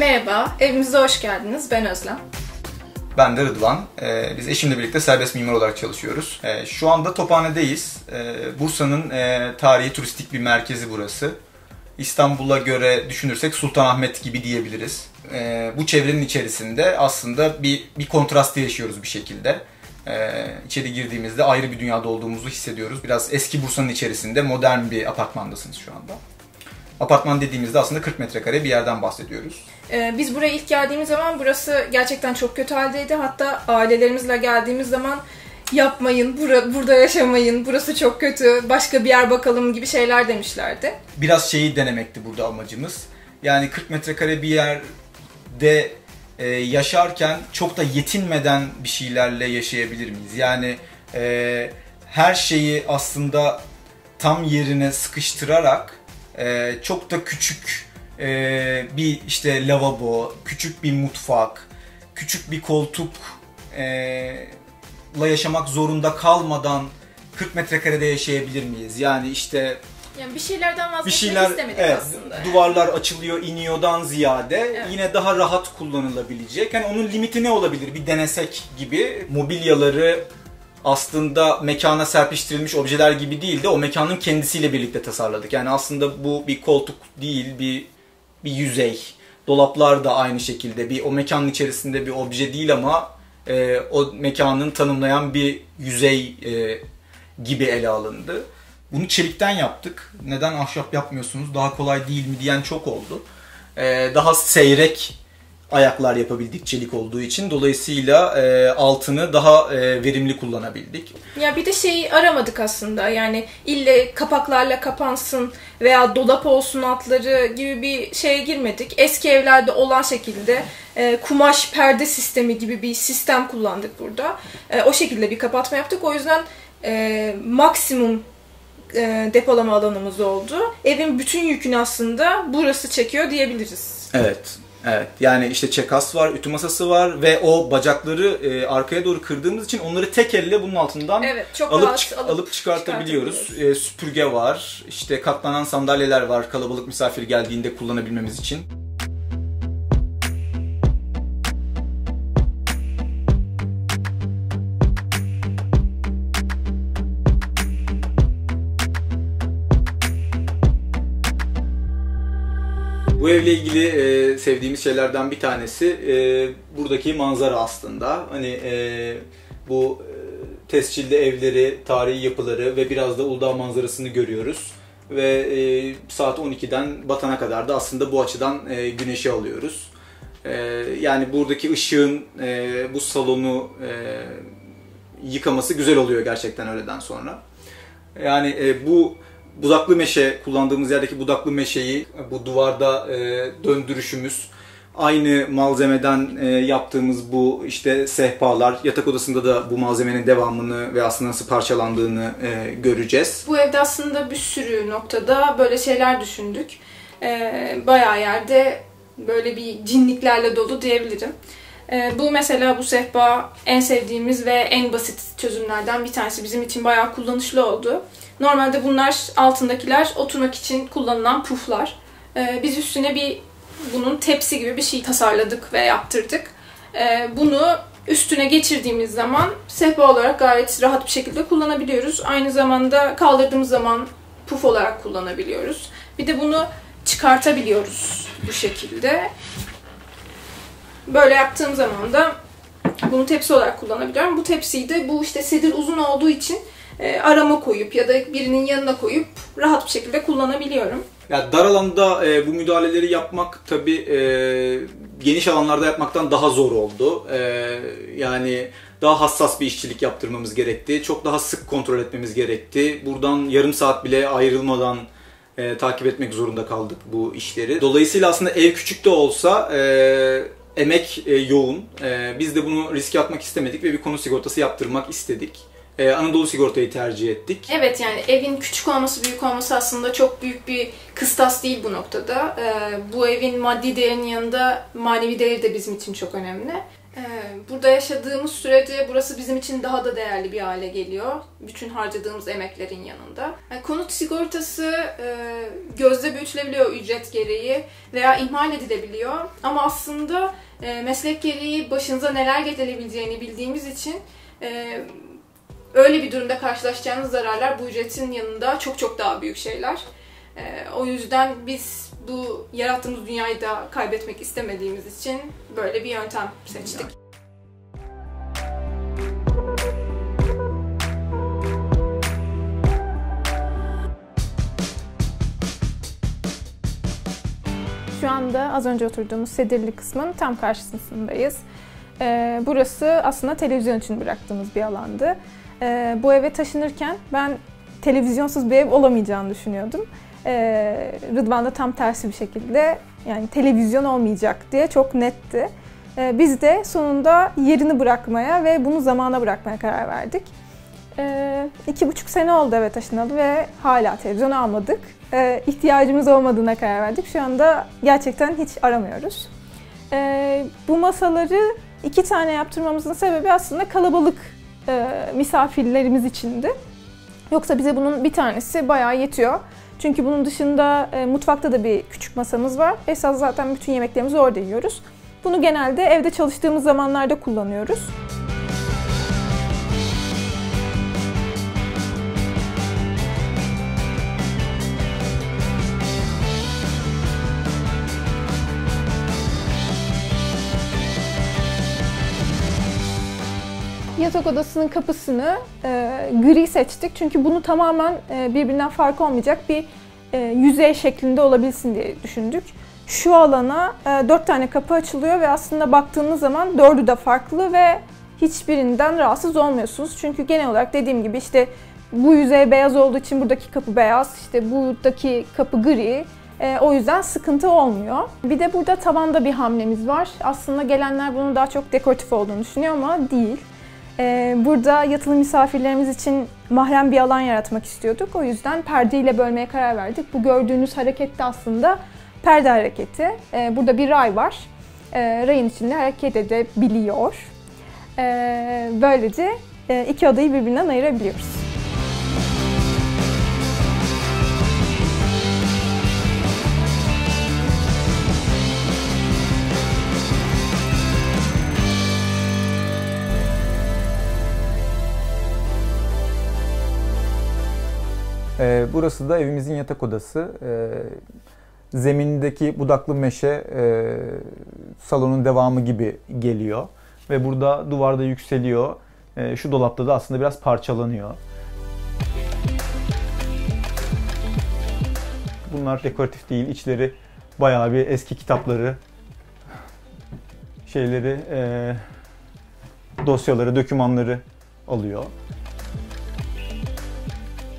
Merhaba, evimize hoş geldiniz. Ben Özlem. Ben de Rıdvan. Biz eşimle birlikte serbest mimar olarak çalışıyoruz. Şu anda Tophane'deyiz. Bursa'nın tarihi turistik bir merkezi burası. İstanbul'a göre düşünürsek Sultanahmet gibi diyebiliriz. Bu çevrenin içerisinde aslında bir kontrast yaşıyoruz bir şekilde. İçeri girdiğimizde ayrı bir dünyada olduğumuzu hissediyoruz. Biraz eski Bursa'nın içerisinde modern bir apartmandasınız şu anda. Apartman dediğimizde aslında 40 metrekare bir yerden bahsediyoruz. Biz buraya ilk geldiğimiz zaman burası gerçekten çok kötü haldeydi. Hatta ailelerimizle geldiğimiz zaman yapmayın, burada yaşamayın, burası çok kötü, başka bir yer bakalım gibi şeyler demişlerdi. Biraz şeyi denemekti burada amacımız. Yani 40 metrekare bir yerde yaşarken çok da yetinmeden bir şeylerle yaşayabilir miyiz? Yani her şeyi aslında tam yerine sıkıştırarak çok da küçük bir işte lavabo, küçük bir mutfak, küçük bir koltukla yaşamak zorunda kalmadan 40 metrekarede yaşayabilir miyiz? Yani işte bir şeylerden vazgeçmek istemedik aslında. Duvarlar açılıyor, iniyordan ziyade evet, yine daha rahat kullanılabilecek. Yani onun limiti ne olabilir? Bir denesek gibi. Mobilyaları aslında mekana serpiştirilmiş objeler gibi değil de o mekanın kendisiyle birlikte tasarladık. Yani aslında bu bir koltuk değil, bir yüzey. Dolaplar da aynı şekilde o mekanın içerisinde bir obje değil ama o mekanın tanımlayan bir yüzey gibi ele alındı. Bunu çelikten yaptık. Neden ahşap yapmıyorsunuz? Daha kolay değil mi diyen çok oldu. Daha seyrek ayaklar yapabildik çelik olduğu için. Dolayısıyla altını daha verimli kullanabildik. Ya bir de şeyi aramadık aslında. Yani ille kapaklarla kapansın veya dolap olsun altları gibi bir şeye girmedik. Eski evlerde olan şekilde kumaş perde sistemi gibi bir sistem kullandık burada. O şekilde bir kapatma yaptık. O yüzden maksimum depolama alanımız oldu. Evin bütün yükünü aslında burası çekiyor diyebiliriz. Evet. Evet, yani işte çekas var, ütü masası var ve o bacakları arkaya doğru kırdığımız için onları tek elle bunun altından alıp çıkartabiliyoruz. Süpürge var, işte katlanan sandalyeler var kalabalık misafir geldiğinde kullanabilmemiz için. Bu evle ilgili sevdiğimiz şeylerden bir tanesi buradaki manzara aslında. Hani bu tescilli evleri, tarihi yapıları ve biraz da Uludağ manzarasını görüyoruz. Ve saat 12'den batana kadar da aslında bu açıdan güneşi alıyoruz. Yani buradaki ışığın bu salonu yıkaması güzel oluyor gerçekten öğleden sonra. Yani bu budaklı meşe, kullandığımız yerdeki budaklı meşeyi bu duvarda döndürüşümüz, aynı malzemeden yaptığımız bu işte sehpalar, yatak odasında da bu malzemenin devamını ve aslında nasıl parçalandığını göreceğiz. Bu evde aslında bir sürü noktada böyle şeyler düşündük. Bayağı yerde böyle bir cinliklerle dolu diyebilirim. Bu mesela bu sehpa en sevdiğimiz ve en basit çözümlerden bir tanesi. Bizim için bayağı kullanışlı oldu. Normalde bunlar altındakiler oturmak için kullanılan puflar. Biz üstüne bunun tepsi gibi bir şey tasarladık ve yaptırdık. Bunu üstüne geçirdiğimiz zaman sehpa olarak gayet rahat bir şekilde kullanabiliyoruz. Aynı zamanda kaldırdığımız zaman puf olarak kullanabiliyoruz. Bir de bunu çıkartabiliyoruz bu şekilde. Böyle yaptığım zaman da bunu tepsi olarak kullanabiliyorum. Bu tepsiyi de bu işte sedir uzun olduğu için arama koyup ya da birinin yanına koyup rahat bir şekilde kullanabiliyorum. Ya dar alanda bu müdahaleleri yapmak tabii geniş alanlarda yapmaktan daha zor oldu. Yani daha hassas bir işçilik yaptırmamız gerekti. Çok daha sık kontrol etmemiz gerekti. Buradan yarım saat bile ayrılmadan takip etmek zorunda kaldık bu işleri. Dolayısıyla aslında ev küçük de olsa emek yoğun. Biz de bunu riske atmak istemedik ve bir konut sigortası yaptırmak istedik. Anadolu Sigorta'yı tercih ettik. Evet, yani evin küçük olması, büyük olması aslında çok büyük bir kıstas değil bu noktada. Bu evin maddi değerinin yanında manevi değeri de bizim için çok önemli. burada yaşadığımız sürece burası bizim için daha da değerli bir hale geliyor. Bütün harcadığımız emeklerin yanında. Yani konut sigortası gözle büyütülebiliyor ücret gereği veya ihmal edilebiliyor. Ama aslında meslek gereği başınıza neler gelebileceğini bildiğimiz için öyle bir durumda karşılaşacağınız zararlar bu ücretin yanında çok çok daha büyük şeyler. O yüzden biz bu yarattığımız dünyayı da kaybetmek istemediğimiz için böyle bir yöntem seçtik. Şu anda az önce oturduğumuz sedirli kısmın tam karşısındayız. Burası aslında televizyon için bıraktığımız bir alandı. Bu eve taşınırken ben televizyonsuz bir ev olamayacağını düşünüyordum. Rıdvan da tam tersi bir şekilde yani televizyon olmayacak diye çok netti. Biz de sonunda yerini bırakmaya ve bunu zamana bırakmaya karar verdik. 2,5 sene oldu eve taşınalı ve hala televizyon almadık. İhtiyacımız olmadığına karar verdik. Şu anda gerçekten hiç aramıyoruz. Bu masaları 2 tane yaptırmamızın sebebi aslında kalabalık misafirlerimiz içindi. Yoksa bize bunun bir tanesi bayağı yetiyor. Çünkü bunun dışında mutfakta da bir küçük masamız var. Esas zaten bütün yemeklerimizi orada yiyoruz. Bunu genelde evde çalıştığımız zamanlarda kullanıyoruz. Yatak odasının kapısını gri seçtik çünkü bunu tamamen birbirinden farkı olmayacak bir yüzey şeklinde olabilsin diye düşündük. Şu alana 4 tane kapı açılıyor ve aslında baktığınız zaman 4'ü de farklı ve hiçbirinden rahatsız olmuyorsunuz. Çünkü genel olarak dediğim gibi işte bu yüzey beyaz olduğu için buradaki kapı beyaz, işte buradaki kapı gri. O yüzden sıkıntı olmuyor. Bir de burada tavanda bir hamlemiz var. Aslında gelenler bunun daha çok dekoratif olduğunu düşünüyor ama değil. Burada yatılı misafirlerimiz için mahrem bir alan yaratmak istiyorduk. O yüzden perdeyle bölmeye karar verdik. Bu gördüğünüz hareket de aslında perde hareketi. Burada bir ray var. Rayın içinde hareket edebiliyor. Böylece 2 odayı birbirinden ayırabiliyoruz. Burası da evimizin yatak odası. Zemindeki budaklı meşe salonun devamı gibi geliyor. Ve burada duvarda yükseliyor. Şu dolapta da aslında biraz parçalanıyor. Bunlar dekoratif değil. İçleri bayağı bir eski kitapları, dosyaları, dokümanları alıyor.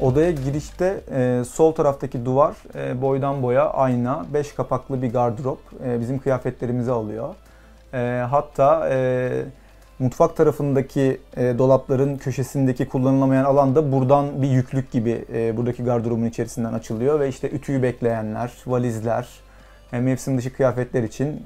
Odaya girişte sol taraftaki duvar boydan boya ayna, 5 kapaklı bir gardırop bizim kıyafetlerimizi alıyor. Hatta mutfak tarafındaki dolapların köşesindeki kullanılamayan alan da buradan bir yüklük gibi buradaki gardırobun içerisinden açılıyor ve işte ütüyü bekleyenler, valizler, mevsim dışı kıyafetler için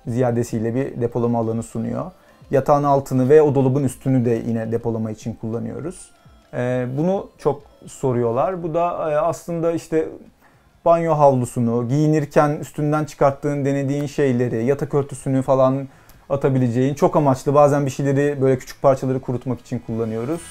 ziyadesiyle bir depolama alanı sunuyor. Yatağın altını ve o dolabın üstünü de yine depolama için kullanıyoruz. Bunu çok soruyorlar. Bu da aslında işte banyo havlusunu, giyinirken üstünden çıkarttığın, denediğin şeyleri, yatak örtüsünü falan atabileceğin çok amaçlı. Bazen bir şeyleri böyle küçük parçaları kurutmak için kullanıyoruz.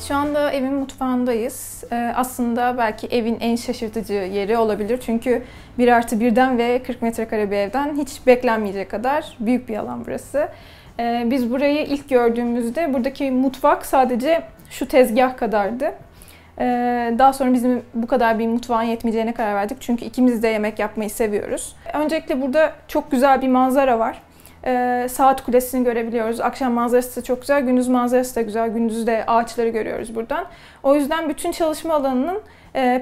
Şu anda evin mutfağındayız. Aslında belki evin en şaşırtıcı yeri olabilir. Çünkü 1+1'den ve 40 metrekare bir evden hiç beklenmeyecek kadar büyük bir alan burası. Biz burayı ilk gördüğümüzde buradaki mutfak sadece şu tezgah kadardı. Daha sonra bizim bu kadar bir mutfağın yetmeyeceğine karar verdik. Çünkü ikimiz de yemek yapmayı seviyoruz. Öncelikle burada çok güzel bir manzara var. Saat Kulesi'ni görebiliyoruz. Akşam manzarası da çok güzel, gündüz manzarası da güzel. Gündüz de ağaçları görüyoruz buradan. O yüzden bütün çalışma alanının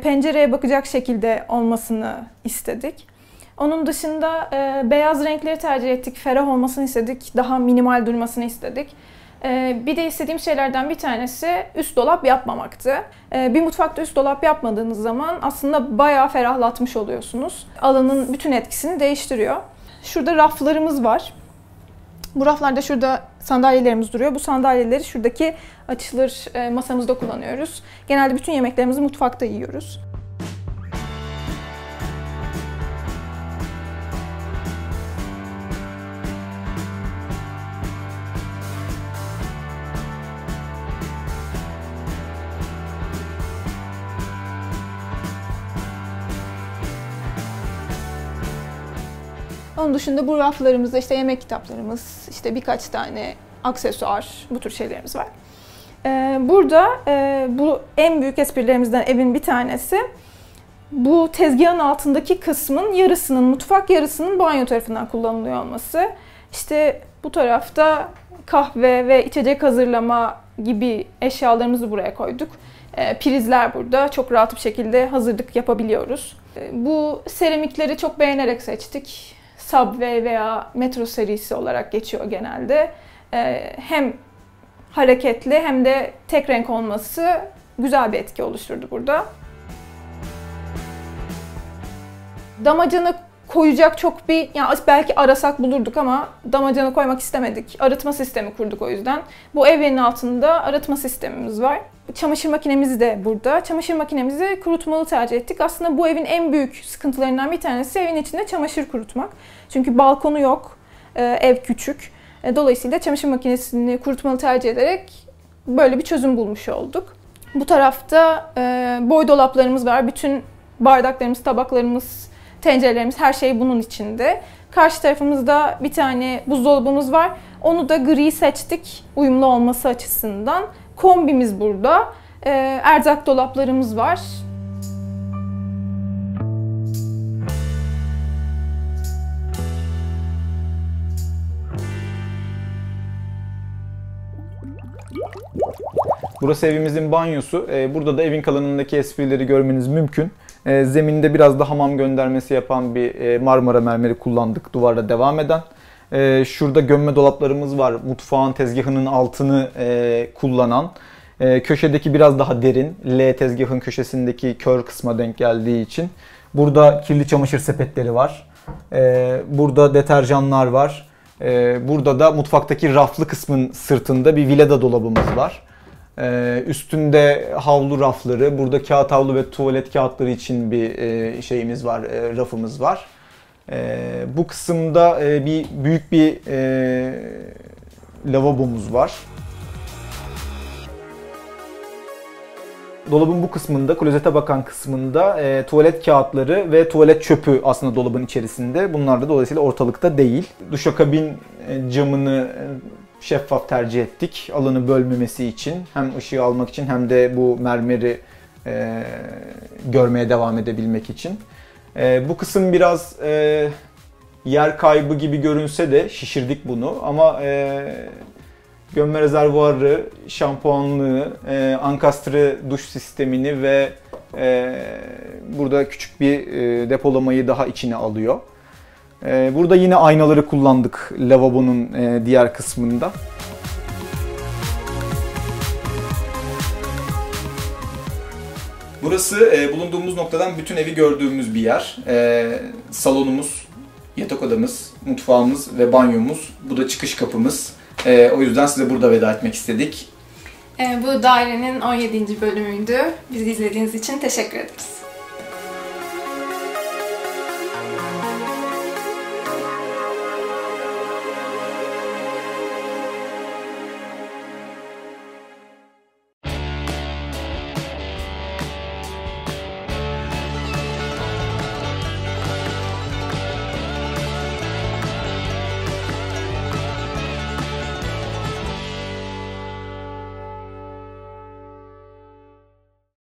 pencereye bakacak şekilde olmasını istedik. Onun dışında beyaz renkleri tercih ettik, ferah olmasını istedik, daha minimal durmasını istedik. Bir de istediğim şeylerden bir tanesi üst dolap yapmamaktı. Bir mutfakta üst dolap yapmadığınız zaman aslında bayağı ferahlatmış oluyorsunuz. Alanın bütün etkisini değiştiriyor. Şurada raflarımız var. Bu raflarda şurada sandalyelerimiz duruyor. Bu sandalyeleri şuradaki açılır masamızda kullanıyoruz. Genelde bütün yemeklerimizi mutfakta yiyoruz. Onun dışında bu raflarımızda işte yemek kitaplarımız, işte birkaç tane aksesuar, bu tür şeylerimiz var. Burada bu en büyük esprilerimizden evin bir tanesi, bu tezgahın altındaki kısmın yarısının mutfak, yarısının banyo tarafından kullanılıyor olması. İşte bu tarafta kahve ve içecek hazırlama gibi eşyalarımızı buraya koyduk. Prizler burada. Çok rahat bir şekilde hazırlık yapabiliyoruz. Bu seramikleri çok beğenerek seçtik. Subway veya Metro serisi olarak geçiyor genelde. Hem hareketli hem de tek renk olması güzel bir etki oluşturdu burada. Damacana koyacak çok bir, yani belki arasak bulurduk ama damacana koymak istemedik. Arıtma sistemi kurduk o yüzden. Bu evin altında arıtma sistemimiz var. Çamaşır makinemiz de burada. Çamaşır makinemizi kurutmalı tercih ettik. Aslında bu evin en büyük sıkıntılarından bir tanesi evin içinde çamaşır kurutmak. Çünkü balkonu yok, ev küçük. Dolayısıyla çamaşır makinesini kurutmalı tercih ederek böyle bir çözüm bulmuş olduk. Bu tarafta boy dolaplarımız var. Bütün bardaklarımız, tabaklarımız, tencerelerimiz, her şey bunun içinde. Karşı tarafımızda bir tane buzdolabımız var. Onu da gri seçtik uyumlu olması açısından. Kombimiz burada. Erzak dolaplarımız var. Burası evimizin banyosu. Burada da evin kalanındaki esprileri görmeniz mümkün. Zeminde biraz da hamam göndermesi yapan bir Marmara mermeri kullandık duvarla devam eden. Şurada gömme dolaplarımız var. Mutfağın tezgahının altını kullanan. Köşedeki biraz daha derin. L tezgahın köşesindeki kör kısma denk geldiği için. Burada kirli çamaşır sepetleri var. Burada deterjanlar var. Burada da mutfaktaki raflı kısmın sırtında bir Vileda dolabımız var. Üstünde havlu rafları, burada kağıt havlu ve tuvalet kağıtları için bir şeyimiz var, rafımız var. Bu kısımda büyük bir lavabomuz var. Dolabın bu kısmında, klozete bakan kısmında tuvalet kağıtları ve tuvalet çöpü aslında dolabın içerisinde. Bunlar da dolayısıyla ortalıkta değil. Duşakabin camını şeffaf tercih ettik. Alanı bölmemesi için. Hem ışığı almak için hem de bu mermeri görmeye devam edebilmek için. Bu kısım biraz yer kaybı gibi görünse de şişirdik bunu. Ama gömme rezervuarı, şampuanlığı, ankastre duş sistemini ve burada küçük bir depolamayı daha içine alıyor. Burada yine aynaları kullandık lavabonun diğer kısmında. Burası bulunduğumuz noktadan bütün evi gördüğümüz bir yer. Salonumuz, yatak odamız, mutfağımız ve banyomuz. Bu da çıkış kapımız. O yüzden size burada veda etmek istedik. Bu dairenin 17. bölümüydü. Bizi izlediğiniz için teşekkür ederiz.